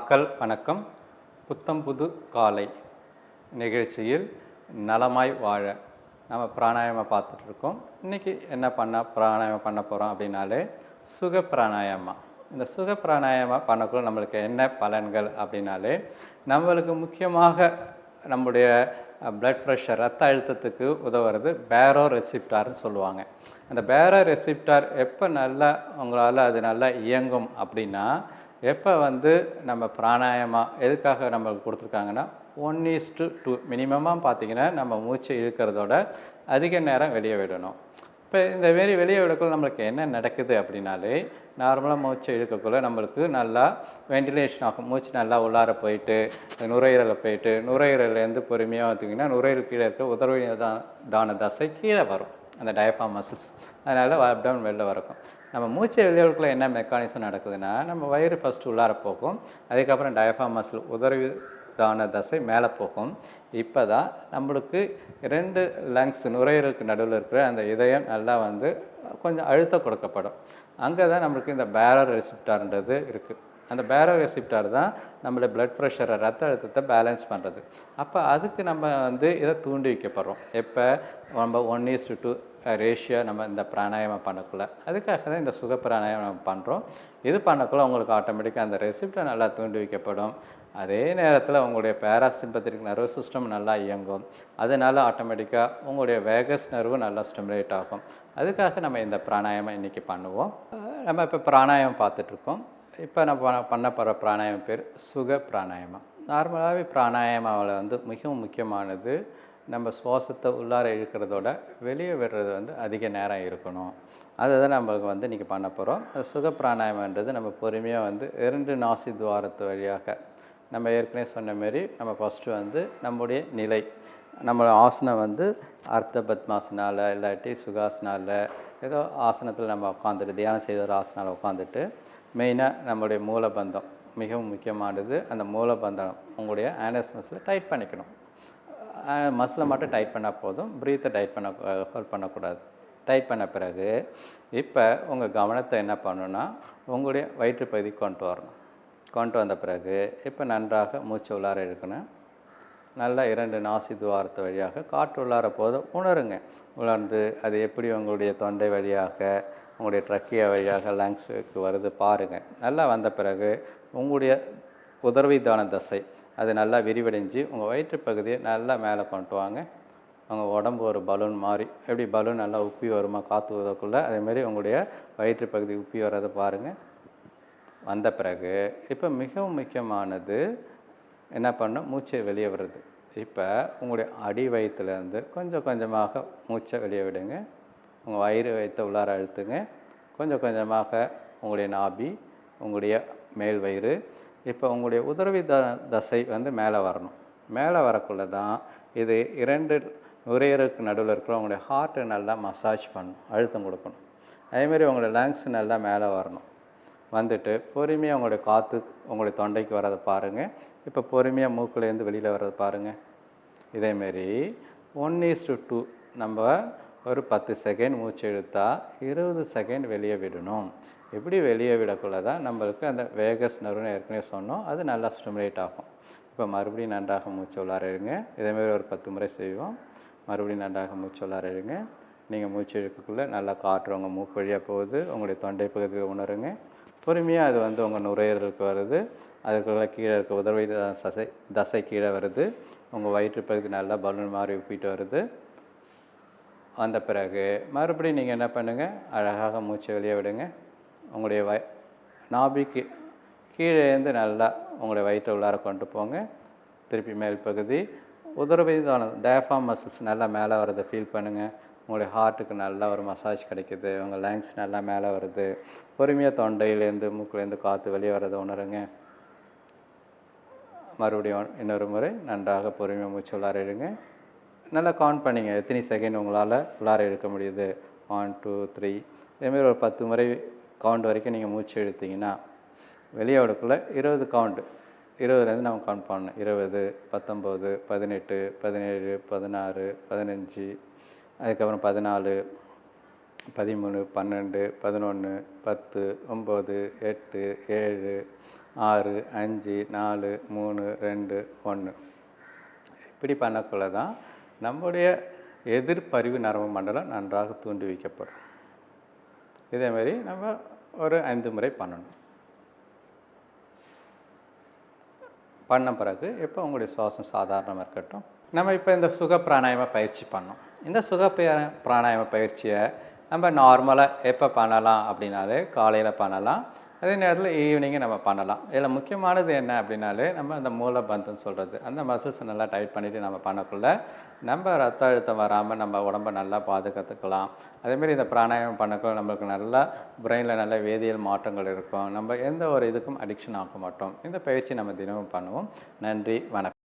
மக்கள் வணக்கம். புத்தம் புது காலை நிகழ்ச்சியில் நலமாய் வாழ நம்ம பிராணாயாமம் பார்த்துட்ருக்கோம். இன்றைக்கி என்ன பிராணாயாமம் பண்ண போகிறோம் அப்படின்னாலே சுக பிராணாயாமம். இந்த சுக பிராணாயாமம் பண்ணக்குள்ள நம்மளுக்கு என்ன பலன்கள் அப்படின்னாலே, நம்மளுக்கு முக்கியமாக நம்முடைய பிளட் ப்ரெஷர் ரத்த அழுத்தத்துக்கு உதவுறது பேரோ ரெசிப்டார்னு சொல்லுவாங்க. அந்த பேரோ ரெசிப்டார் எப்போ நல்லா உங்களால் அது நல்லா இயங்கும் அப்படின்னா, எப்போ நம்ம பிராணாயாமம் எதுக்காக நம்மளுக்கு கொடுத்துருக்காங்கன்னா 1:2 மினிமமாக பார்த்திங்கன்னா நம்ம மூச்சை இழுக்கிறதோட அதிக நேரம் வெளியே விடணும். இப்போ இந்த மாரி வெளியே விடக்குள்ள நம்மளுக்கு என்ன நடக்குது அப்படின்னாலே, நார்மலாக மூச்சை இழுக்கக்குள்ள நம்மளுக்கு நல்லா வெண்டிலேஷன் ஆகும். மூச்சு நல்லா உள்ளார போயிட்டு நுரையீரலில் போயிட்டு நுரையீரலேருந்து பொறுமையாக பார்த்திங்கன்னா நுரையீரல் கீழே இருக்க உதரவி தான தசை கீழே வரும், அந்த டயஃப்ராம் மசில்ஸ். அதனால் அப்டவுன் வெளில வரக்கும். நம்ம மூச்சை வெளியேறக்குள்ள என்ன மெக்கானிசம் நடக்குதுன்னா, நம்ம வயிறு ஃபஸ்ட்டு உள்ளார போகும், அதுக்கப்புறம் டயஃப்ராம் மசில் உதரவி தான தசை மேலே போகும். இப்போ தான் நம்மளுக்கு 2 லங்ஸ் நுரையீரலுக்கு நடுவில் இருக்கிற அந்த இதயம் நல்லா கொஞ்சம் அழுத்தம் கொடுக்கப்படும். அங்கே தான் நம்மளுக்கு இந்த பேரோ ரெசிப்டார்ன்றது இருக்குது. அந்த பேரோ ரெசிப்டார் தான் நம்மளோட பிளட் ப்ரெஷரை ரத்த அழுத்தத்தை பேலன்ஸ் பண்ணுறது. அப்போ அதுக்கு நம்ம இதை தூண்டி வைக்கப்படுறோம். எப்போ நம்ம 1:2 ரேஷியோ நம்ம இந்த பிராணாயாமம் பண்ணக்குள்ள, அதுக்காக தான் இந்த சுக பிராணாயாமம் நம்ம பண்ணுறோம். இது பண்ணக்குள்ள உங்களுக்கு ஆட்டோமேட்டிக்காக அந்த ரெசிப்டர் நல்லா தூண்டி வைக்கப்படும். அதே நேரத்தில் உங்களுடைய பேராசிம்பத்திக் நர்வஸ் சிஸ்டம் நல்லா இயங்கும். அதனால் ஆட்டோமேட்டிக்காக உங்களுடைய வேகஸ் நர்வு நல்லா ஸ்டிமுலேட் ஆகும். அதுக்காக நம்ம இந்த பிராணாயாமம் இன்றைக்கி பண்ணுவோம். நம்ம இப்போ பிராணாயாமம் பார்த்துட்ருக்கோம். இப்போ நம்ம பண்ண போகிற பிராணாயாமம் பேர் சுக பிராணாயாமம். நார்மலாகவே பிராணாயாமாவில் மிகவும் முக்கியமானது நம்ம சுவாசத்தை உள்ளார இழுக்கிறதோட வெளியே விடுறது அதிக நேரம் இருக்கணும். அதை தான் நம்மளுக்கு இன்றைக்கி பண்ண போகிறோம். சுக பிராணாயாமன்றது நம்ம பொறுமையாக 2 நாசி துவாரத்து வழியாக நம்ம ஏற்கனவே சொன்ன மாரி நம்ம ஃபஸ்ட்டு நம்முடைய நிலை, நம்ம ஆசனம் அர்த்த பத்மாசனால இல்லாட்டி சுகாசனால ஏதோ ஆசனத்தில் நம்ம உட்காந்துட்டு தியானம் செய்த ஒரு ஆசனால உட்காந்துட்டு மெயினாக நம்முடைய மூலபந்தம் மிகவும் முக்கியமானது. அந்த மூலபந்தம் உங்களுடைய ஆனஸ் மசிலை டைட் பண்ணிக்கணும். மசிலை மட்டும் டைட் பண்ணால் போதும், ப்ரீத்தை ஹோல்ட் பண்ணக்கூடாது. டைட் பண்ண பிறகு இப்போ உங்கள் கவனத்தை என்ன பண்ணணுன்னா உங்களுடைய வயிற்றுப்பகுதி கொண்டு வந்த பிறகு இப்போ நன்றாக மூச்சு உள்ளார இழுக்கணும். நல்லா 2 நாசி துவாரத்து வழியாக காற்று உள்ளார போது உணருங்க. உணர்ந்து அது எப்படி உங்களுடைய தொண்டை வழியாக உங்களுடைய ட்ரக்கியா வழியாக லங்ஸுக்கு வருது பாருங்கள். நல்லா வந்த பிறகு உங்களுடைய உதரவிதான தசை அது நல்லா விரிவடைஞ்சு உங்கள் வயிற்றுப்பகுதியை நல்லா மேலே கொண்டு வாங்க. உங்கள் உடம்பு ஒரு பலூன் மாதிரி, எப்படி பலூன் நல்லா உப்பி வருமா காற்று ஊதக்குள்ளே, அதேமாரி உங்களுடைய வயிற்றுப்பகுதி உப்பி வர்றதை பாருங்கள். வந்த பிறகு இப்போ மிகவும் முக்கியமானது என்ன பண்ணணும், மூச்சை வெளியே விடுறது. இப்போ உங்களுடைய அடி வயிற்றுலேருந்து கொஞ்சம் கொஞ்சமாக மூச்சை வெளியே விடுங்க. உங்கள் வயிற்றை உள்ளார அழுத்துங்க. கொஞ்சம் கொஞ்சமாக உங்களுடைய நாபி, உங்களுடைய மேல் வயிறு, இப்போ உங்களுடைய உதரவி தசை மேலே வரணும். மேலே வரக்குள்ள தான் இது 2 நுரையீரலுக்கு நடுவில் இருக்கிற உங்களுடைய ஹார்ட்டை நல்லா மசாஜ் பண்ணணும், அழுத்தம் கொடுக்கணும். அதேமாதிரி உங்களுடைய லங்ஸ் நல்லா மேலே வரணும். வந்துட்டு பொறுமையாக உங்களுடைய காற்று உங்களுடைய தொண்டைக்கு வர்றதை பாருங்கள். இப்போ பொறுமையாக மூக்குலேருந்து வெளியில் வர்றதை பாருங்கள். இதேமாரி 1:2 நம்ம ஒரு 10 செகண்ட் மூச்சு இழுத்தால் 20 செகண்ட் வெளியே விடணும். எப்படி வெளியே விடக்குள்ள தான் நம்மளுக்கு அந்த வேகஸ் நர்வுன்னு ஏற்கனவே சொன்னோம், அது நல்லா ஸ்டிமுலேட் ஆகும். இப்போ மறுபடியும் நன்றாக மூச்சு உள்ளார இருங்க. இதேமாரி ஒரு 10 முறை செய்வோம். மறுபடியும் நன்றாக மூச்சு உள்ளார இருங்க. நீங்கள் மூச்சு இழுக்கக்குள்ளே நல்லா காற்று உங்கள் மூக்கு வழியாக போகுது, உங்களுடைய தொண்டை பகுதியை உணருங்க. பொறுமையாக அது உங்கள் நுரையீரலுக்கு வருது, அதுக்குள்ளே கீழே இருக்க உதரவி தசை கீழே வருது, உங்கள் வயிற்றுப்பகுதி நல்லா பலூன் மாதிரி உப்பிட்டு வருது. வந்த பிறகு மறுபடியும் நீங்கள் என்ன பண்ணுங்கள், அழகாக மூச்சை வெளியே விடுங்க. உங்களுடைய நாபிக்கு கீழேருந்து நல்லா உங்களுடைய வயிற்றை உள்ளார கொண்டு போங்க. திருப்பி மேல் பகுதி உதரவிதான டயஃப்ராம் மசில்ஸ் நல்லா மேலே வரதை ஃபீல் பண்ணுங்கள். உங்களுடைய ஹார்ட்டுக்கு நல்லா ஒரு மசாஜ் கிடைக்கிது, உங்கள் லங்ஸ் நல்லா மேலே வருது. பொறுமையாக தொண்டையிலேருந்து மூக்குலேருந்து காற்று வெளியே வரதை உணருங்க. மறுபடியும் இன்னொரு முறை நன்றாக பொறுமையாக மூச்சு உள்ளார இழுங்க. நல்லா கவுண்ட் பண்ணிங்க, எத்தனை செகண்ட் உங்களால் உள்ளார இழுக்க முடியுது. 1 2 3 இதேமாரி ஒரு 10 முறை கவுண்ட் வரைக்கும் நீங்கள் மூச்சு இழுத்தீங்கன்னா வெளியே விடக்குள்ள 20 கவுண்டு, 20லேருந்து நம்ம கவுண்ட் பண்ணணும். 20 19 18 17 16 15 அதுக்கப்புறம் 14 13 12 11 10 9 8 7 6, 5, 4, 3, 2, 1. இப்படி பண்ணக்குள்ள தான் நம்முடைய எதிர்ப்பரிவு நரம்பு மண்டலம் நன்றாக தூண்டுவிக்கப்படும். இதேமாரி நம்ம ஒரு 5 முறை பண்ணணும். பண்ண பிறகு இப்போ உங்களுடைய சுவாசம் சாதாரணமாக இருக்கட்டும். நம்ம இப்போ இந்த சுக பிராணாயாம பயிற்சி பண்ணோம். இந்த சுக பிராணாயாம பயிற்சியை நம்ம நார்மலாக எப்போ பண்ணலாம் அப்படின்னாலே காலையில் பண்ணலாம். அதே நேரத்தில் ஈவினிங்கு நம்ம பண்ணலாம். இதில் முக்கியமானது என்ன அப்படின்னாலே நம்ம அந்த மூலபந்துன்னு சொல்கிறது, அந்த மசில்ஸை நல்லா டைட் பண்ணிவிட்டு நம்ம பண்ணக்குள்ள நம்ம ரத்த அழுத்தம் வராமல் நம்ம உடம்பை நல்லா பாதுகாத்துக்கலாம். அதேமாரி இந்த பிராணாயாமம் பண்ணக்குள்ள நம்மளுக்கு நல்லா பிரெயினில் நல்ல வேதியியல் மாற்றங்கள் இருக்கும். நம்ம எந்த ஒரு இதுக்கும் அடிக்ஷன் ஆக மாட்டோம். இந்த பயிற்சி நம்ம தினமும் பண்ணுவோம். நன்றி, வணக்கம்.